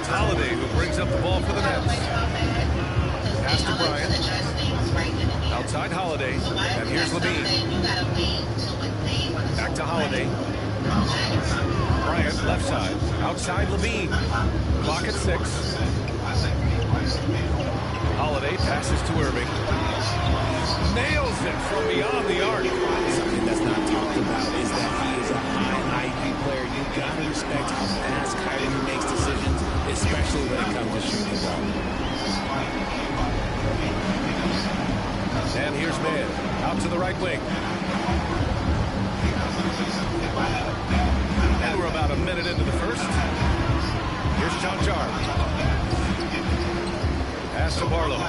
Holiday, who brings up the ball for the Nets. Pass to Bryant. Outside Holiday. And here's Levine. Back to Holiday. Bryant, left side. Outside Levine. Clock at 6. Holiday passes to Irving. Nails it from beyond the arc. Something that's not talked about is that he is a high IQ player. You've got to respect how fast Kyrie makes decisions, especially when it comes to shooting the ball. And here's Mann, out to the right wing. And we're about a minute into the first. Here's Chanchar. Pass to Barlow.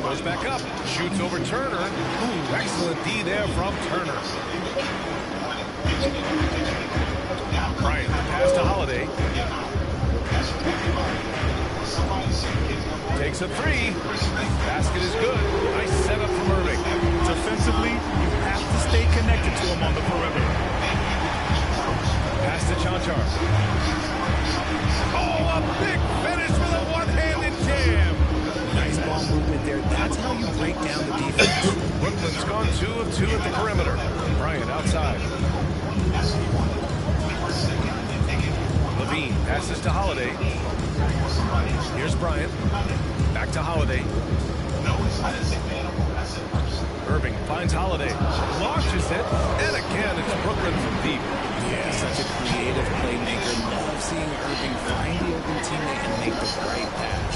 Goes back up. Shoots over Turner. Ooh, excellent D there from Turner. Bryant, pass to Holiday. Takes a 3. Basket is good. Nice setup from Irving. Defensively, you have to stay connected to him on the perimeter. Pass to Chanchar. Oh, a big finish with a one-handed jam. Nice ball movement there. That's how you break down the defense. Brooklyn's gone 2 of 2 at the perimeter. Bryant outside. Levine passes to Holiday. Here's Bryant. Back to Holiday. Irving finds Holiday. Launches it. And again, it's Brooklyn from deep. Yeah, such a creative playmaker. Love seeing Irving find the open teammate and make the right pass.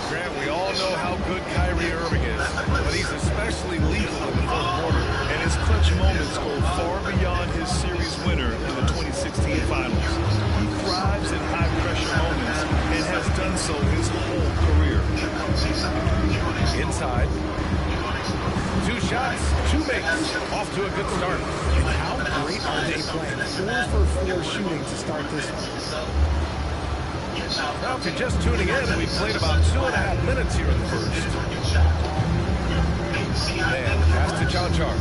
Grant, we all know how good Kyrie Irving is, but he's especially lethal in the fourth quarter. And his clutch moments go far beyond his series winner in the 2016 finals. He thrives in high-pressure moments and has done so his whole career. Inside. 2 shots, 2 makes. Off to a good start. And how great are they playing? 4 for 4 shooting to start this one. Now, if you're just tuning in, we played about 2.5 minutes here in the first. And pass to Chanchar.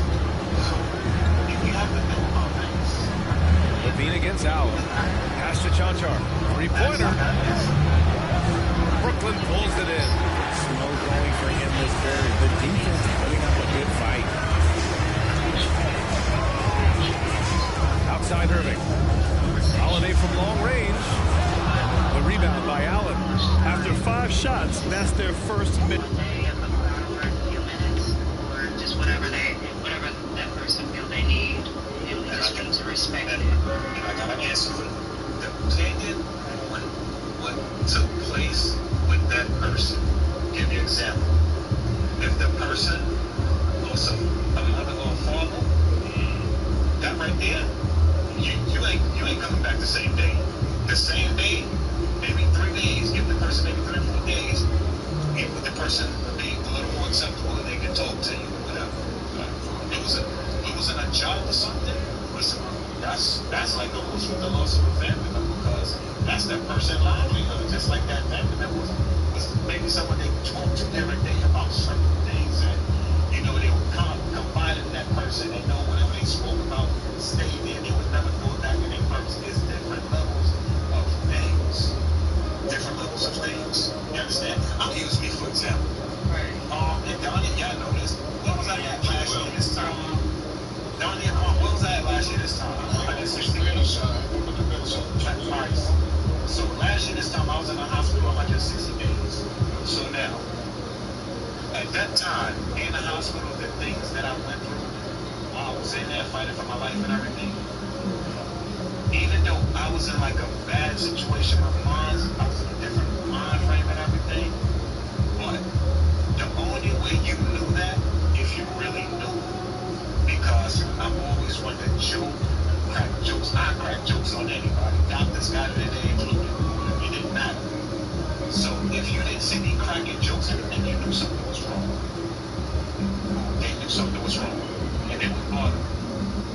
Levine against Allen. Pass to Chanchar. 3-pointer. Brooklyn pulls it in. Slow going for him this third. The defense putting up a good fight. Outside Irving. Holiday from long range. The rebound by Allen. After 5 shots, that's their first mid. Or just whatever that person feel they need, and we just need to respect it. I gotta answer the opinion on what took place with that person. Give you an example. If the person was a mother or a father, that right there, you ain't coming back the same day. The same day. Maybe 3 days, give the person maybe 3 or 4 days, give the person be a little more acceptable and they can talk to you or whatever. It wasn't a job or something. Listen, that's like the loss of a family member, because that's that person's livelihood. Just like that family member was maybe someone they talked to every day about certain things, and they would confide in that person and know whatever they spoke about stayed there. They would never go back in their person. It's different levels of things. Different levels of things. You understand? I'll use me for example. Right. And Donnie, y'all know this. Where was I at last year this time? Donnie, come on, where was I at last year this time? I did 60 minutes. Right. So last year this time I was in the hospital 160 days. So now, at that time, in the hospital, the things that I went through while I was in there fighting for my life and everything, even though I was in like a bad situation, I was in a different mind frame and everything, but the only way you knew that, if you really knew, because I'm always one to crack jokes. I crack jokes on anybody. Doctors got it in their opinion. It didn't matter. So if you didn't see me cracking jokes, then you knew something was wrong. They knew something was wrong. And they would bother me.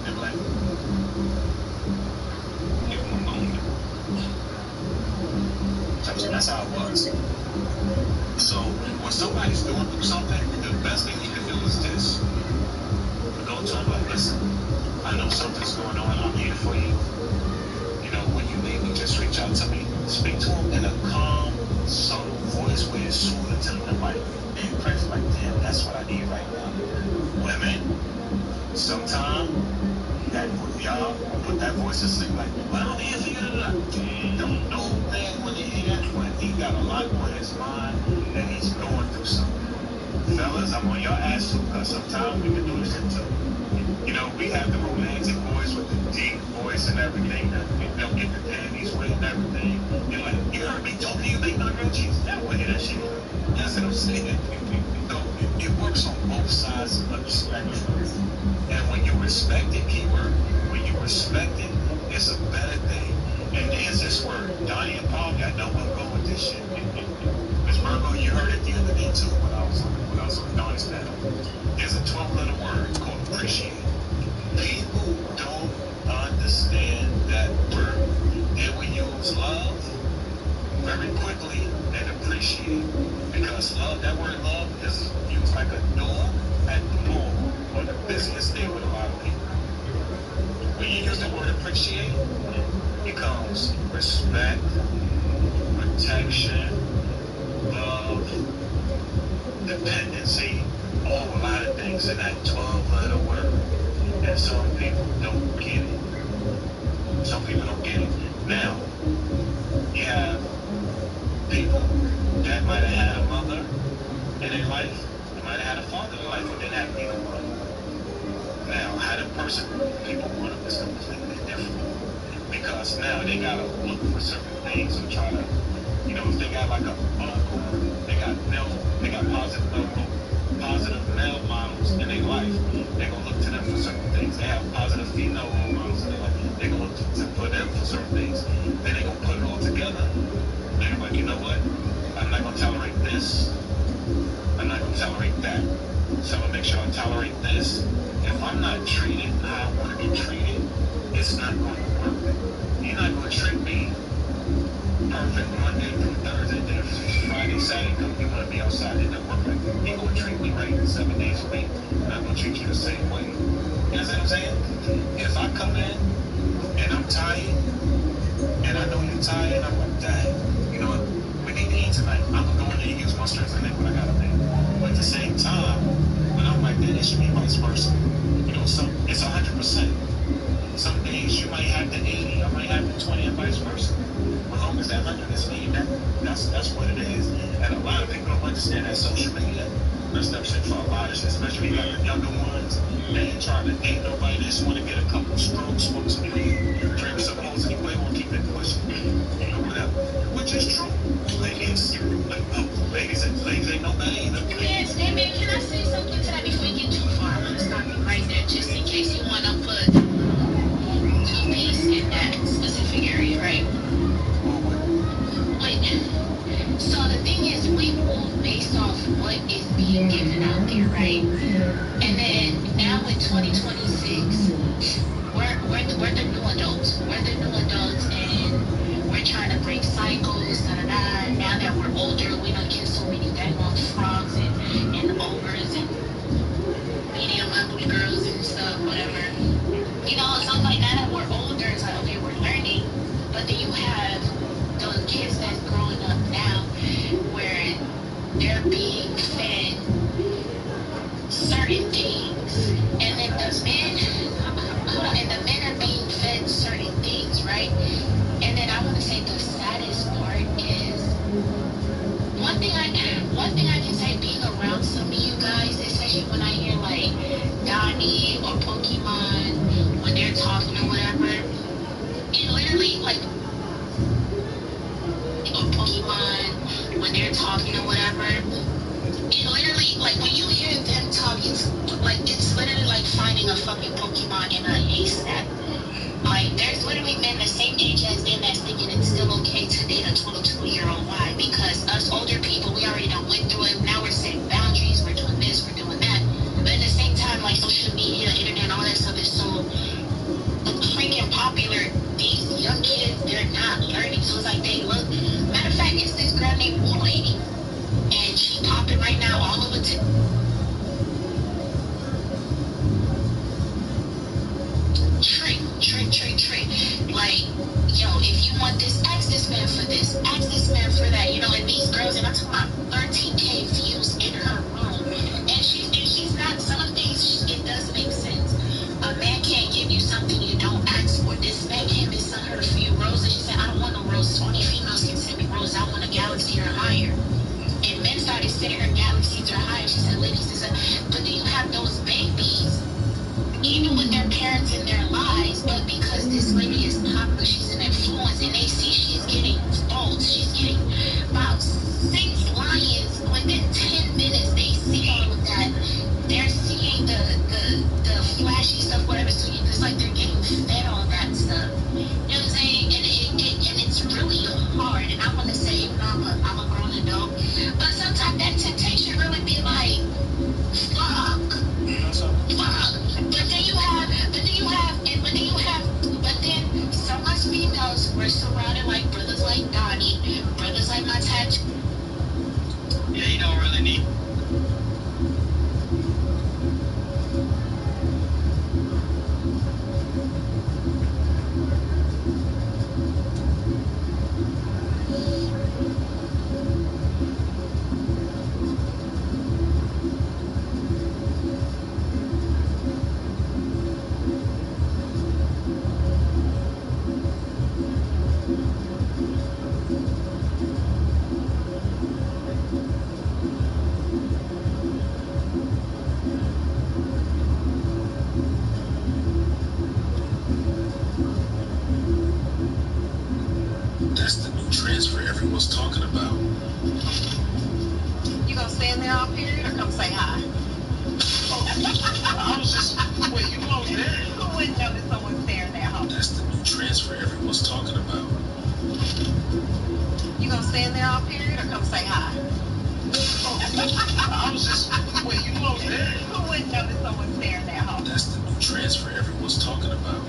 They'd be like, that's how it was. So when somebody's going through something, the best thing you can do is this. Go to them like, listen, I know something's going on. I'm here for you. When you need me, just reach out telling them like, being present, like, damn, that's what I need right now. Women, sometimes that y'all put that voice to sleep like, well, if you don't know man when he hear that, when he got a lot on his mind and he's going through something. Fellas, I'm on your ass too, because sometimes we can do this shit too. You know, we have the romantic voice with the deep voice and everything that we don't get the panties with and everything. You're like, you heard me talking to you, make macaroni and cheese. That way, that shit. That's what I'm saying. So it works on both sides of the spectrum. And when you respect it, keyword, when you respect it, it's a better thing. And there's this word, Donnie and Paul, I know I'm going with this shit. Ms. Virgo, you heard it the other day too when I was on Donnie's panel. There's a 12-letter word called appreciate. People don't understand that word. They will use love very quickly and appreciate. Because love, that word love is used like a door at the mall or the busiest day with a lot of people. When you use the word appreciate, it comes respect, protection, love, dependency, a lot of things in that 12-letter word. And some people don't get it. Some people don't get it. Now, you have people that might have had a mother in their life, they might have had a father in their life, but didn't have neither one. Now, how the person people want them is completely different. Because now they gotta look for certain things and try to, you know, if they got like a uncle, they got positive male models in their life, they're gonna look to them for certain things. They have positive female role models in their life, they're gonna look for them for certain things. Then they're gonna put it all together. They're like, you know what? I'm not gonna tolerate this. I'm not gonna tolerate that. So I'm gonna make sure I tolerate this. If I'm not treated how I want to be treated, it's not going to work. You're not going to treat me perfect Monday through Thursday, then Friday, Saturday, come you want to be outside. It doesn't work like that. You're going to treat me right 7 days a week. I'm not going to treat you the same way. You know what I'm saying? If I come in and I'm tired, and I know you're tired, I'm like, dang, you know what? We need to eat tonight. I'm going to go in there and use my strength and what I got to do. But at the same time, when I'm like that, it should be vice versa. You know, so it's 100%. Some days you might have the 80, I might have the 20, and vice versa. As long as that 100 is me, that's what it is. And a lot of people don't understand that social media messed up shit for a lot of shit, especially you got the younger ones. They ain't trying to date nobody, they just want to get a couple strokes, smoke some weed, drink some hoes, and they won't keep it pushing. You know, whatever. Which is true. Ladies ain't no better either. Yes, hey man, can I say something to that before you get too far? I'm gonna stop you right there, just in case you wanna put toothpaste in that specific area, right? Wait. So the thing is, we move based off what is being given out there, right? And then now in 2026, we're the new adults. We're the new adults, and we're trying to break cycles. Now that we're older, we don't get so many dang old frogs and ogres and medium ugly girls and stuff, whatever. You know, something like that. We're older. It's like, okay, we're learning, but then you have those kids that's growing up now, where they're being fed certain things, and then the men are being fed certain things, right? And then I want to say the saddest part is one thing I can say, being around some of you guys, especially when I hear like Donnie or Pokemon when they're talking or whatever, it literally like, or Pokemon when they're talking or whatever, it literally, like, when you hear them talk, it's literally like finding a fucking Pokemon in a haystack. Like, there's literally men the same age as them that's thinking it's still okay to date a 22-year-old. Why? Because us older people, we already done went through it. Now we're setting boundaries. We're doing this. We're doing that. But at the same time, like, social media, internet, all that stuff is so freaking popular. These young kids, they're not learning. So it's like they look. Matter of fact, it's this girl named Blue Lady, and she popping right now all over trick. Like, yo, if you want this, ask this man for this, ask this man for that, you know, and these girls, and I'm got to about 13K views in her room, and she's not. Some of the things it does make sense. A man can't give you something you don't ask for. This man came and sent her a few roses. She said, I don't want no roses. Only females can send me roses. I want a galaxy or higher. And men started sending her galaxies or higher. She said, ladies, but then you have those babies, even with their parents in their lives, but because this lady is popular, she's an influence, and they see she's getting votes, she's getting about 6 lions within 10 minutes. They see all of that. They're seeing the flashy stuff, whatever. So it's like they're getting fed all that stuff. You know what I'm saying? And it's really hard. And I want to say, I'm a grown adult, but sometimes that temptation really be like, fuck. But then so much females were surrounded like brothers like Donnie, brothers like my tattoo. Yeah, you don't really need. That's the new transfer everyone's talking about. You gonna stand there all period or come say hi? I was just, wait, you know there? Who wouldn't notice someone staring at home? That's the new transfer everyone's talking about. You gonna stand there all period or come say hi? I was just, wait, you know there? Who wouldn't notice someone staring at home? That's the new transfer everyone's talking about.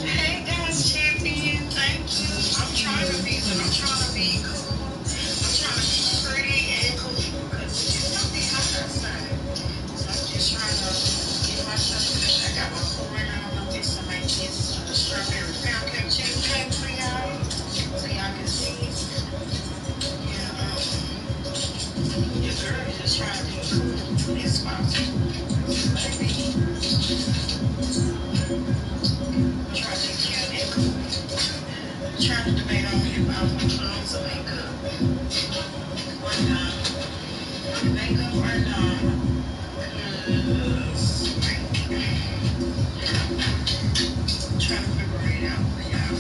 Hey guys, champion, thank you. I'm trying to be cool. I'm trying to be pretty and cool because it's not the outside. So I'm just trying to get myself finished. I got my food right now. I'm gonna some of my kids strawberry pound cake chicken cake for y'all so y'all can see. Your girl is just trying to be cool as possible. Trying to debate on me about my clothes or makeup. Makeup or not. Trying to figure it out for y'all.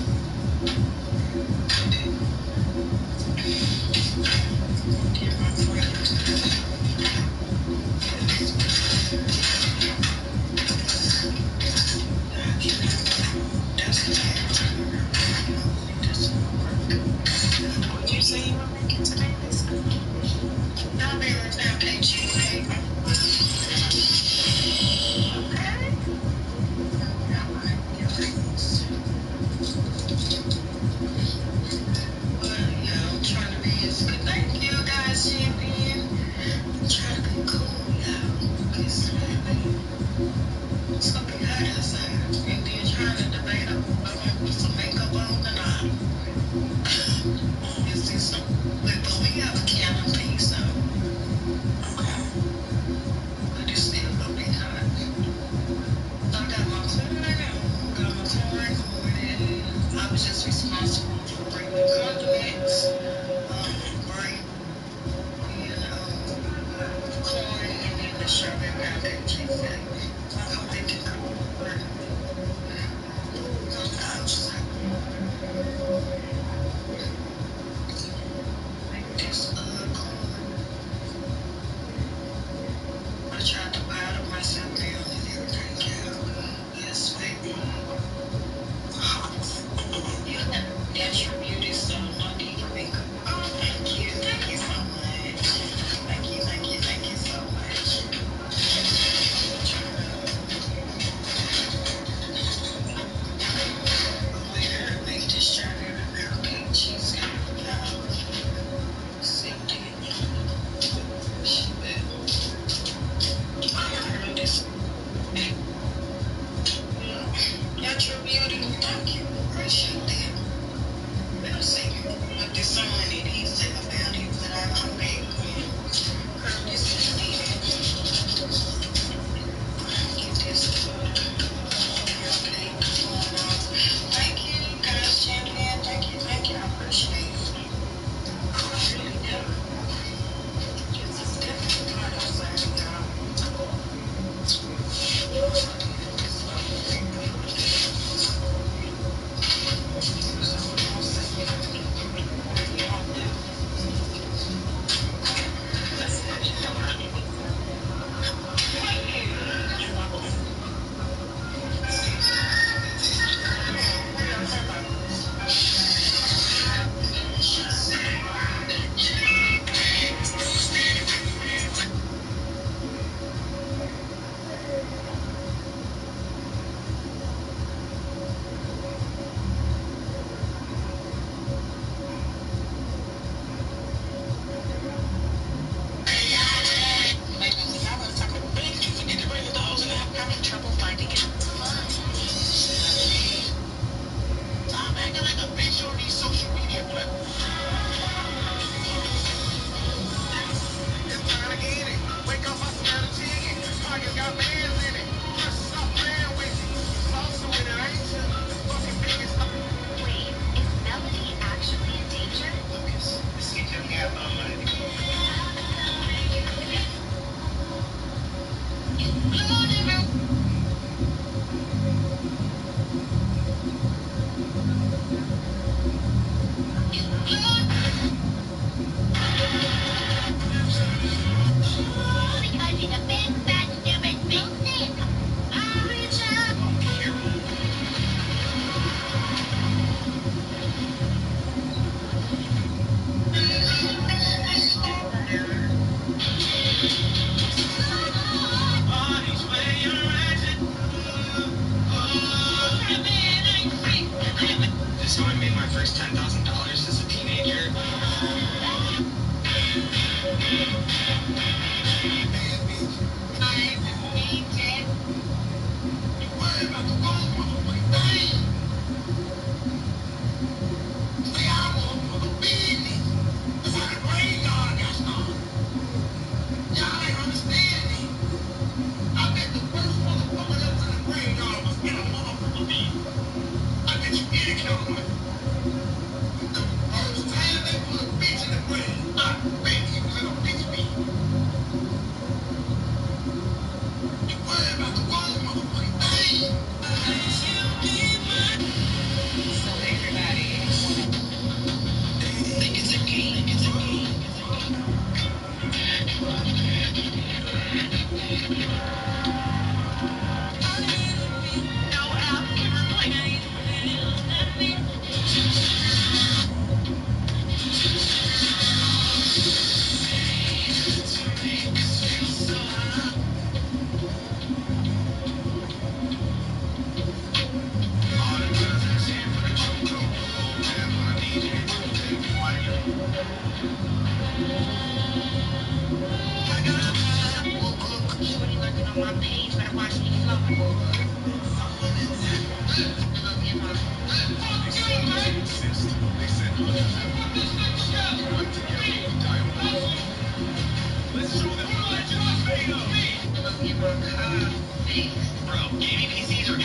Bro, gaming PCs are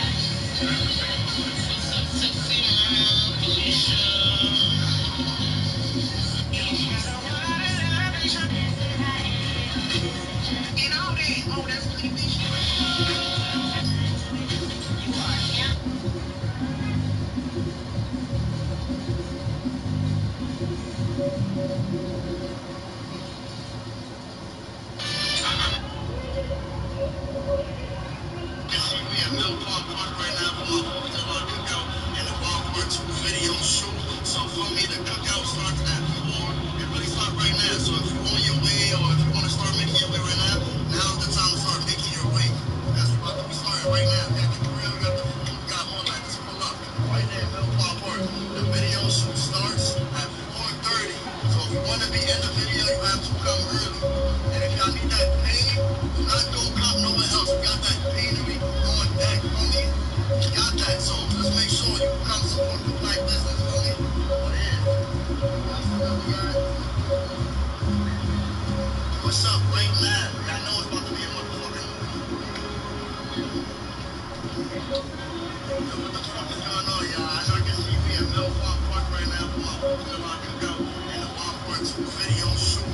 oh, that's video shoot. So for me, the cookout starts at 4. It really starts right now. So if you're on your way or if you want to start making your way right now, now's the time to start making your way. That's about to be starting right now. We got the grill, we got all that. Just pull up right there in Middle Park Park. The video shoot starts at 4:30. So if you want to be in the video, you have to come early. And if y'all need that pain, do not go come nowhere else. We got that painery on deck, homie. We got that. So let's make sure you come support the black business, homie. But yeah, that's what we got. What's up right now? I know it's about to be a motherfucking yo, what the fuck is going on, y'all? As y'all can see, we at Middle Park Park right now for my 4th of July cookout and the Wild Park 2 video shoot.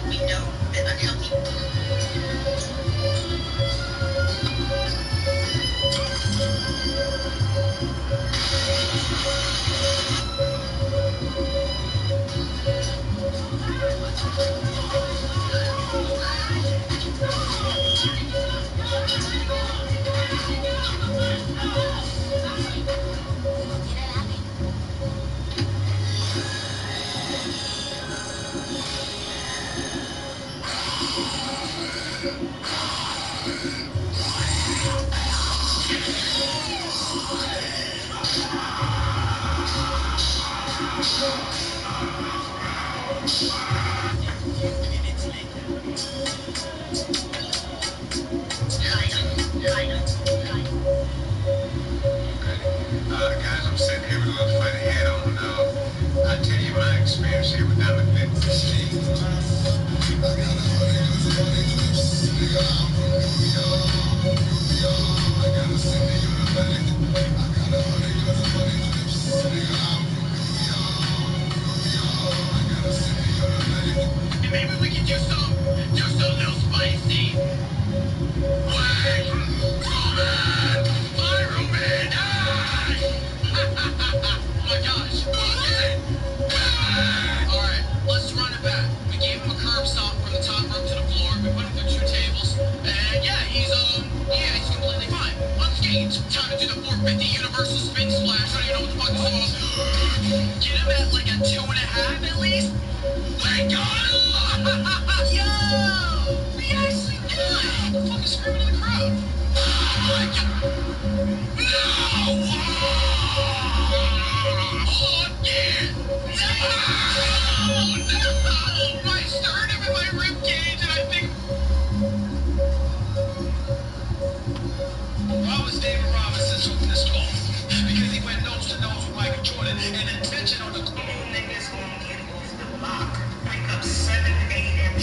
We know that unhealthy guys, I'm sitting here with a little funny head on. I'll tell you my experience here with Diamond maybe we can do some little spicy. Wait, Roman! My Roman! Oh my gosh, okay. Alright, let's run it back. We gave him a curb stop from the top rope to the floor. We put him through 2 tables. And yeah, he's completely fine. Unscathed. Time to do the 450 universal spin splash. I don't even know what the fuck this is. Get him at like a 2.5 at least. We got him! Yo! We actually did it! What the fuck is screaming in the crowd? Oh my god! No! Oh yeah! No! No! My sternum and my rib cage, and I think. Why was David Robinson holding this call? Because he went nose to nose with Michael Jordan, and attention on the niggas gonna get off the block. Pick up 7 a.m.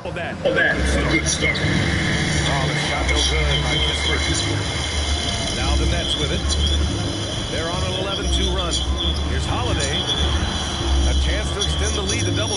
of that. Good start. Oh, the shot no good by Kispert. Now the Nets with it. They're on an 11-2 run. Here's Holiday. A chance to extend the lead to double.